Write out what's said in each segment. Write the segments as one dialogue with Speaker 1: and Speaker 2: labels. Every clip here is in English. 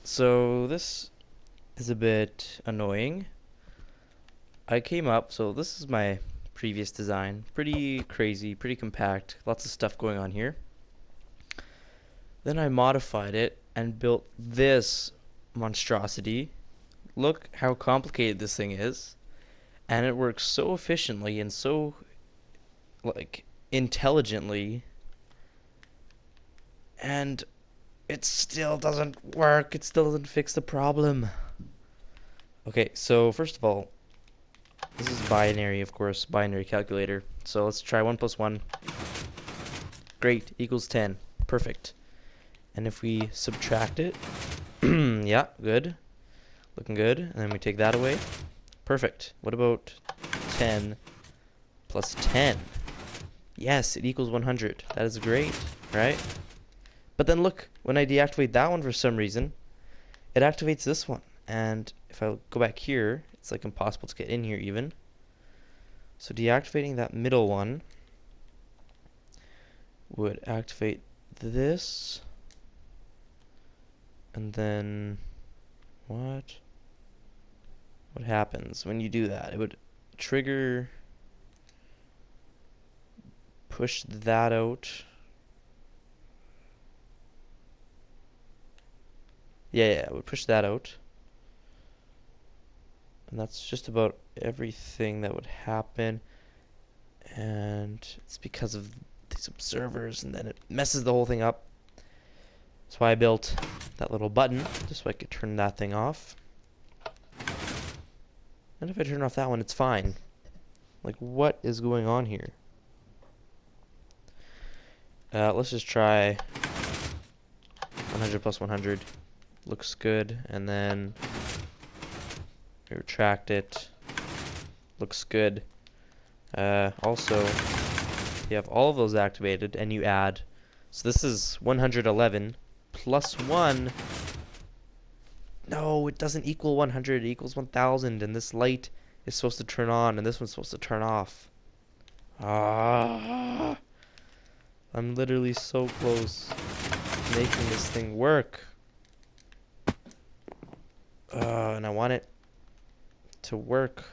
Speaker 1: So this is a bit annoying. So this is my previous design. Pretty crazy, pretty compact, lots of stuff going on here. Then I modified it and built this monstrosity. Look how complicated this thing is. And it works so efficiently and so, like, intelligently. And it still doesn't work. It still doesn't fix the problem. Okay, so first of all, this is binary, of course, binary calculator. So let's try 1 plus 1. Great, equals 10. Perfect. And if we subtract it, yeah, good. Looking good. And then we take that away. Perfect. What about 10 plus 10? Yes, it equals 100. That is great, right? But then look, when I deactivate that one for some reason, it activates this one. And if I go back here, it's like impossible to get in here even. So deactivating that middle one would activate this. And then what? What happens when you do that? It would trigger, push that out. Yeah, it would push that out. And that's just about everything that would happen. And it's because of these observers, and then it messes the whole thing up. That's why I built that little button, just so I could turn that thing off. And if I turn off that one, it's fine. Like, what is going on here? Let's just try 100 plus 100. Looks good. And then we retract it. Looks good. Also, you have all of those activated, and you add. So this is 111 plus 1. No, it doesn't equal 100. It equals 1000. And this light is supposed to turn on, and this one's supposed to turn off. Ah, I'm literally so close to making this thing work. And I want it to work.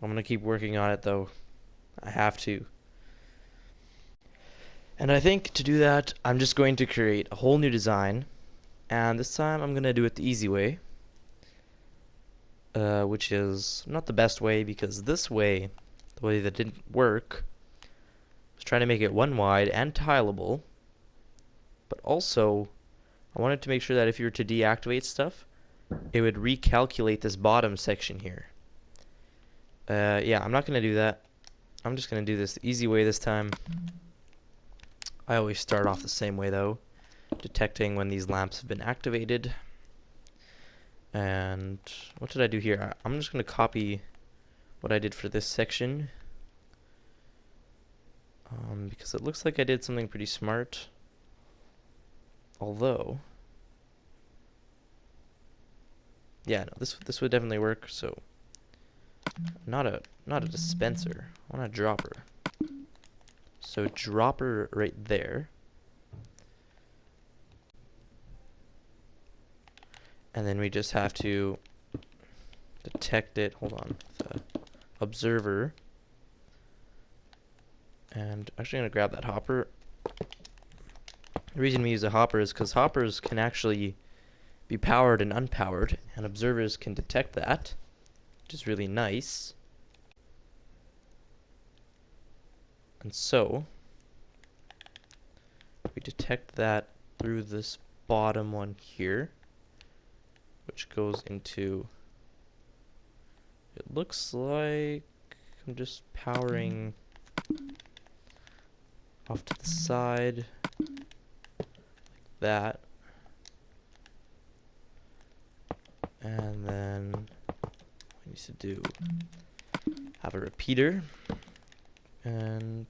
Speaker 1: I'm gonna keep working on it though. I have to. And I think to do that, I'm just going to create a whole new design. And this time I'm gonna do it the easy way. Which is not the best way, because this way, the way that didn't work, was trying to make it one wide and tileable. But also, I wanted to make sure that if you were to deactivate stuff, it would recalculate this bottom section here. Yeah, I'm not going to do that. I'm just going to do this the easy way this time. I always start off the same way though, detecting when these lamps have been activated. And what did I do here? I'm just going to copy what I did for this section. Because it looks like I did something pretty smart. Although, yeah, no, this would definitely work. So, not a dispenser. I want a dropper. So dropper right there. And then we just have to detect it. Hold on. The observer. And actually, I'm going to grab that hopper. The reason we use a hopper is because hoppers can actually be powered and unpowered, and observers can detect that, which is really nice. And so, we detect that through this bottom one here, which goes into, it looks like I'm just powering off to the side, like that. And then what needs to do, have a repeater. And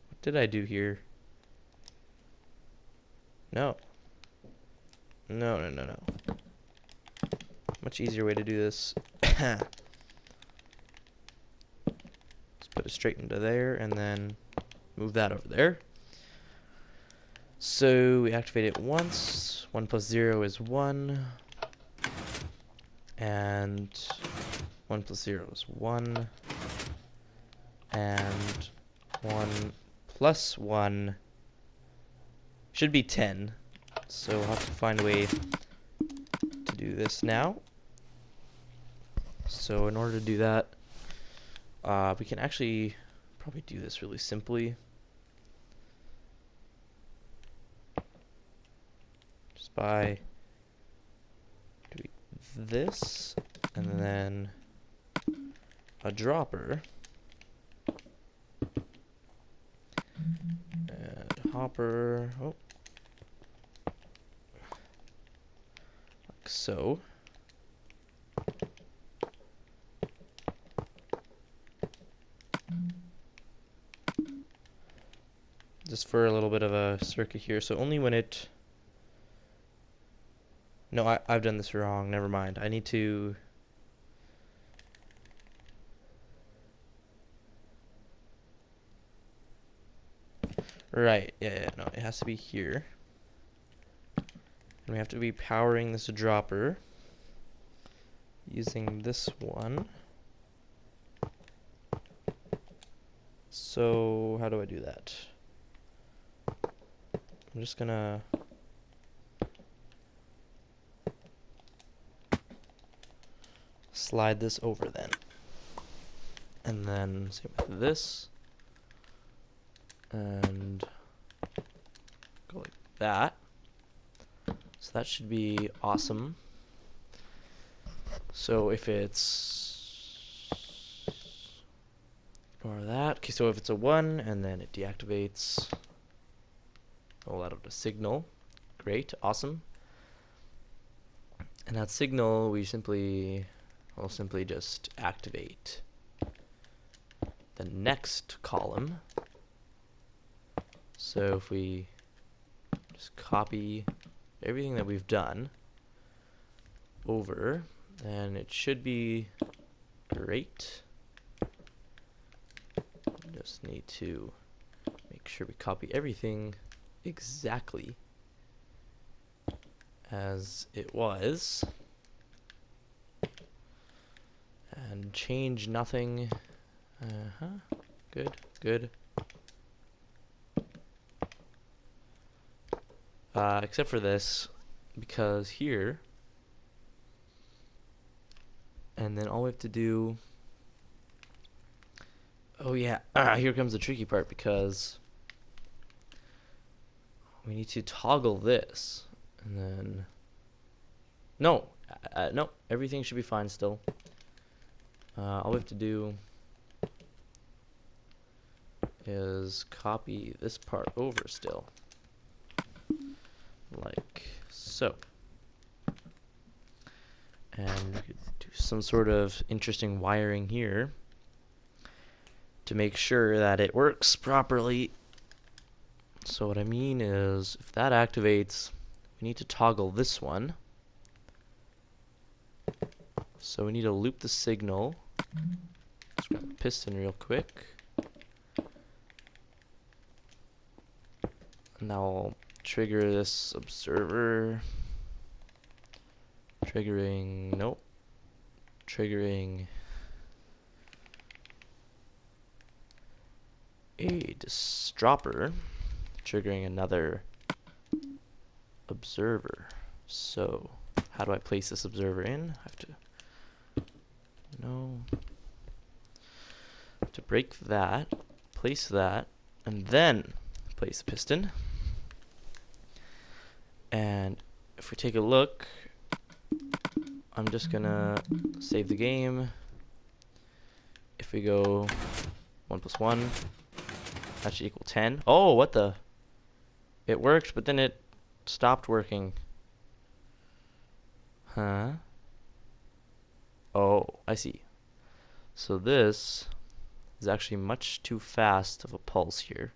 Speaker 1: what did I do here? No. No. Much easier way to do this. Let's put it straight into there and then move that over there. So we activate it once. 1 plus 0 is 1. And 1 plus 0 is 1. And 1 plus 1 should be 10. So we'll have to find a way to do this now. So in order to do that, we can actually probably do this really simply. Just by doing this, and then a dropper, and hopper, oh, like so. Just for a little bit of a circuit here, so only when it... No, I've done this wrong, never mind. I need to... Right, yeah, no, it has to be here. And we have to be powering this dropper using this one. So, how do I do that? I'm just gonna slide this over then. And then same with this. And go like that. So that should be awesome. So if it's... Ignore that. Okay, so if it's a 1 and then it deactivates... Roll out of the signal. Great, awesome. And that signal we will simply just activate the next column. So if we just copy everything that we've done over, then it should be great. Just need to make sure we copy everything exactly as it was and change nothing. Good, good. Except for this, because here, and then all we have to do, oh yeah, here comes the tricky part, because we need to toggle this, and then, no, no, everything should be fine still. All we have to do is copy this part over still, like so. And we could do some sort of interesting wiring here to make sure that it works properly. So what I mean is, if that activates, we need to toggle this one. So we need to loop the signal. Let's grab the piston real quick. And now I'll trigger this observer. Triggering, nope. Triggering a dropper. Triggering another observer. So, how do I place this observer in? I have to, no. To break that, place that, and then place the piston. And if we take a look, I'm just gonna save the game. If we go 1 plus 1, that should equal 10. Oh, what the? It worked, but then it stopped working. Huh? Oh, I see. So this is actually much too fast of a pulse here.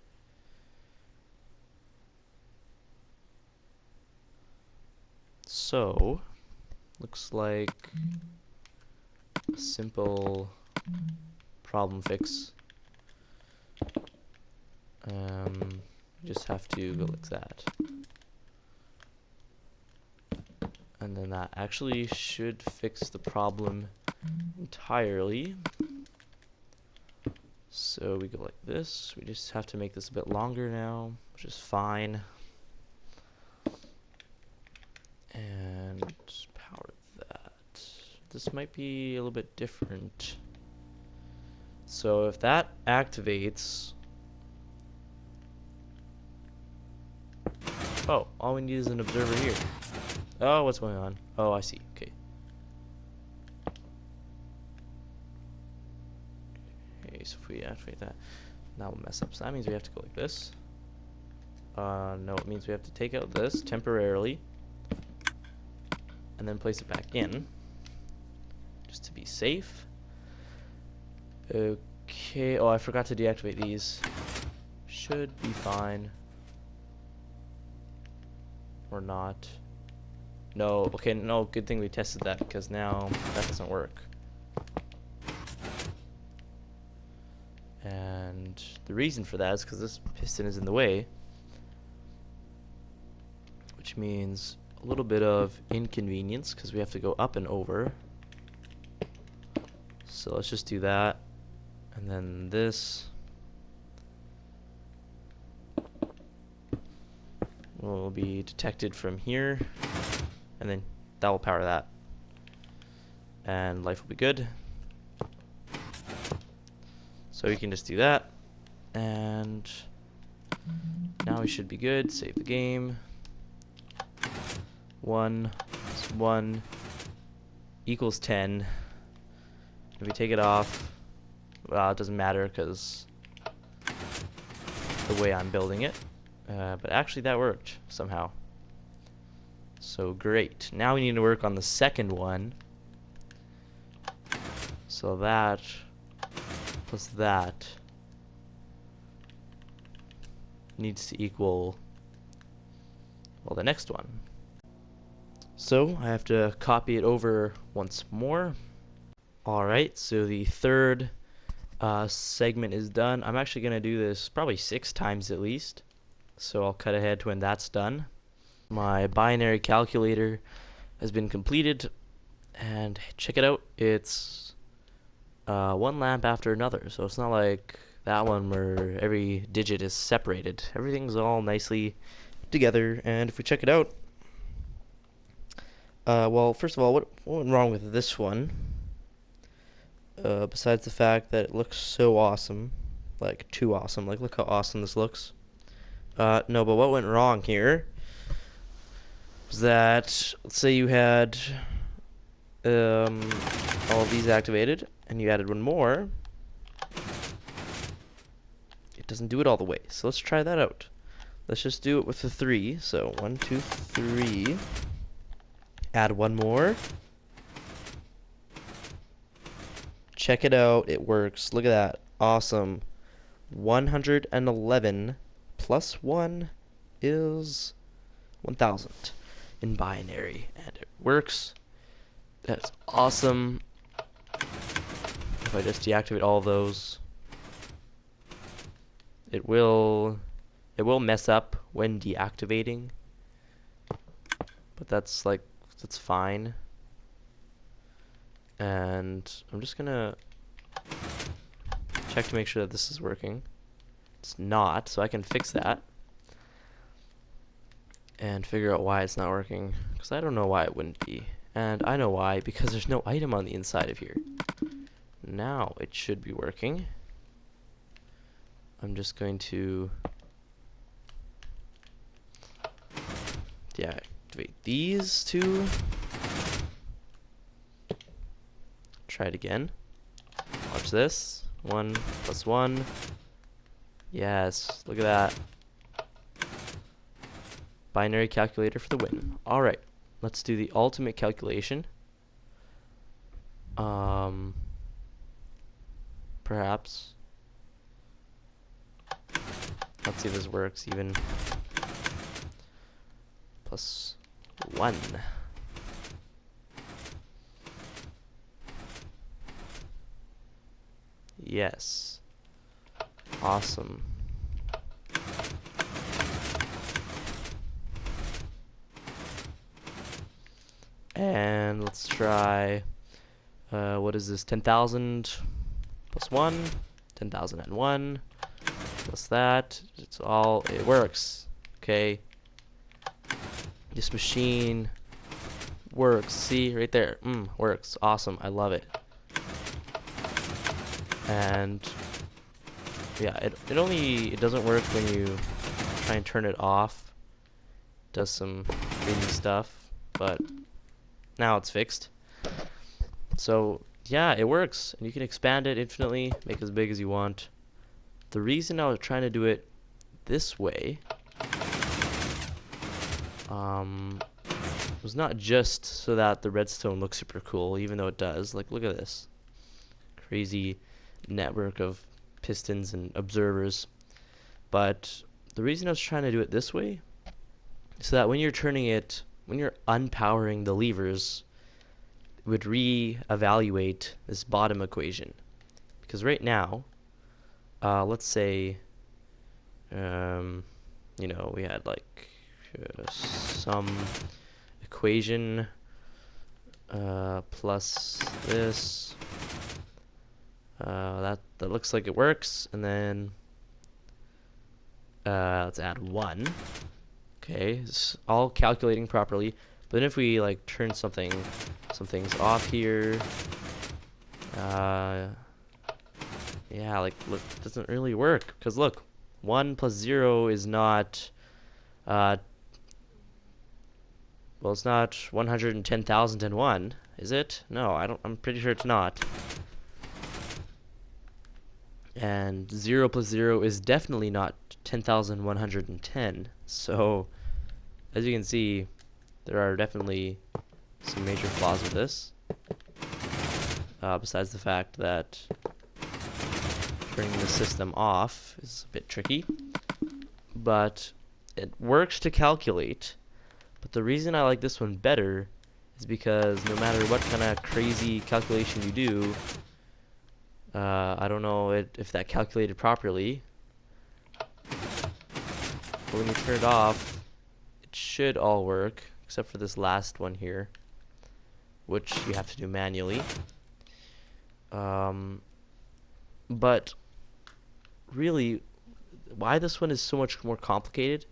Speaker 1: So, looks like a simple problem fix. Just have to go like that. And then that actually should fix the problem entirely. So we go like this. We just have to make this a bit longer now, which is fine. And power that. This might be a little bit different. So if that activates... Oh, all we need is an observer here. Oh, what's going on? Oh, I see. Okay. Okay, so if we activate that, that will mess up. So that means we have to go like this. No, it means we have to take out this temporarily and then place it back in just to be safe. Okay. Oh, I forgot to deactivate these. Should be fine. Or not. No, okay, no, good thing we tested that because now that doesn't work. And the reason for that is because this piston is in the way, which means a little bit of inconvenience because we have to go up and over. So let's just do that. And then this will be detected from here. And then that will power that. And life will be good. So we can just do that. And now we should be good. Save the game. 1 plus 1 equals 10. If we take it off, well, it doesn't matter because the way I'm building it. But actually that worked somehow. So great. Now we need to work on the second one. So that plus that needs to equal, well, the next one. So I have to copy it over once more. Alright, so the third segment is done. I'm actually going to do this probably 6 times at least. So I'll cut ahead to when that's done. My binary calculator has been completed, and check it out, it's one lamp after another, so it's not like that one where every digit is separated. Everything's all nicely together, and if we check it out, well, first of all, what went wrong with this one? Besides the fact that it looks so awesome, like too awesome, like look how awesome this looks. No, but what went wrong here was that, let's say you had all of these activated, and you added one more. It doesn't do it all the way, so let's try that out. Let's just do it with the 3. So 1, 2, 3. Add one more. Check it out, it works. Look at that, awesome. 111 plus 1 is 1000 in binary, and it works. That's awesome. If I just deactivate all those, it will mess up when deactivating, but that's fine. And I'm just gonna check to make sure that this is working. It's not, so I can fix that and figure out why it's not working, because I don't know why it wouldn't be. And I know why, because there's no item on the inside of here. Now it should be working. I'm just going to deactivate these two. Try it again. Watch this. 1 plus 1. Yes, look at that. Binary calculator for the win. Alright, let's do the ultimate calculation. Perhaps. Let's see if this works even. Plus 1. Yes. Awesome. And let's try, what is this? 10,000 plus 1, 10,001 plus that. It works. Okay. This machine works. See, right there. Works. Awesome. I love it. And yeah, it doesn't work when you try and turn it off. It does some crazy stuff, but now it's fixed. So yeah, it works, and you can expand it infinitely, make it as big as you want. The reason I was trying to do it this way was not just so that the redstone looks super cool, even though it does. Like, look at this crazy network of pistons and observers. But the reason I was trying to do it this way is so that when you're unpowering the levers, it would re-evaluate this bottom equation. Because right now, let's say, we had like some equation plus this. That looks like it works, and then let's add 1. Okay, it's all calculating properly. But then if we like turn some things off here, yeah, like look, it doesn't really work, because look, 1 plus 0 is not well, it's not 110,001, is it? No, I'm pretty sure it's not. And 0 plus 0 is definitely not 10,110. So, as you can see, there are definitely some major flaws with this. Besides the fact that turning the system off is a bit tricky. But it works to calculate. But the reason I like this one better is because no matter what kind of crazy calculation you do, I don't know if that calculated properly, but when you turn it off, it should all work, except for this last one here, which you have to do manually. But really, why this one is so much more complicated,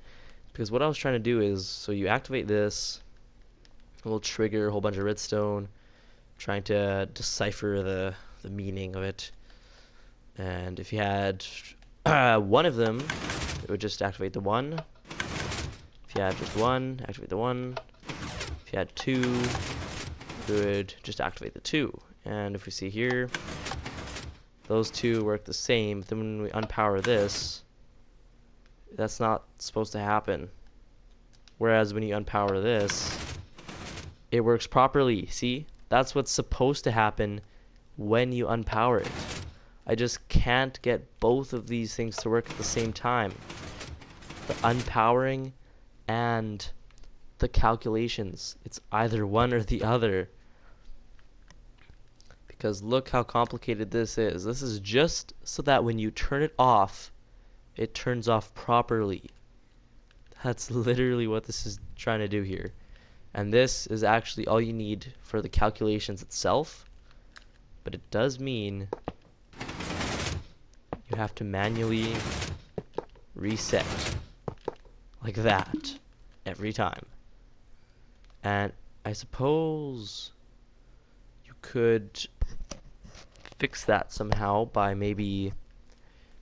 Speaker 1: because what I was trying to do is, so you activate this, it will trigger a whole bunch of redstone, trying to decipher the meaning of it. And if you had one of them, it would just activate the 1. If you had just 1, activate the 1. If you had 2, it would just activate the 2. And if we see here, those two work the same. But then when we unpower this, that's not supposed to happen. Whereas when you unpower this, it works properly. See? That's what's supposed to happen when you unpower it. I just can't get both of these things to work at the same time. The unpowering and the calculations. It's either one or the other. Because look how complicated this is. This is just so that when you turn it off, it turns off properly. That's literally what this is trying to do here. And this is actually all you need for the calculations itself. But it does mean you have to manually reset like that every time. And I suppose you could fix that somehow by maybe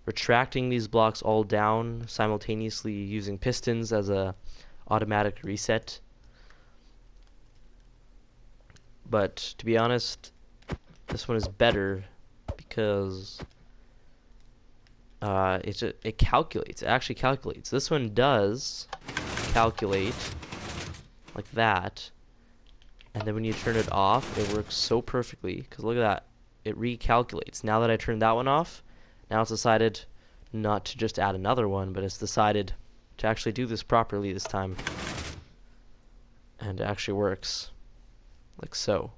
Speaker 1: retracting these blocks all down simultaneously using pistons as a automatic reset. But to be honest, this one is better because it calculates. It actually calculates. This one does calculate like that, and then when you turn it off, it works so perfectly. Because look at that, it recalculates. Now that I turned that one off, now it's decided not to just add another one, but it's decided to actually do this properly this time, and it actually works like so.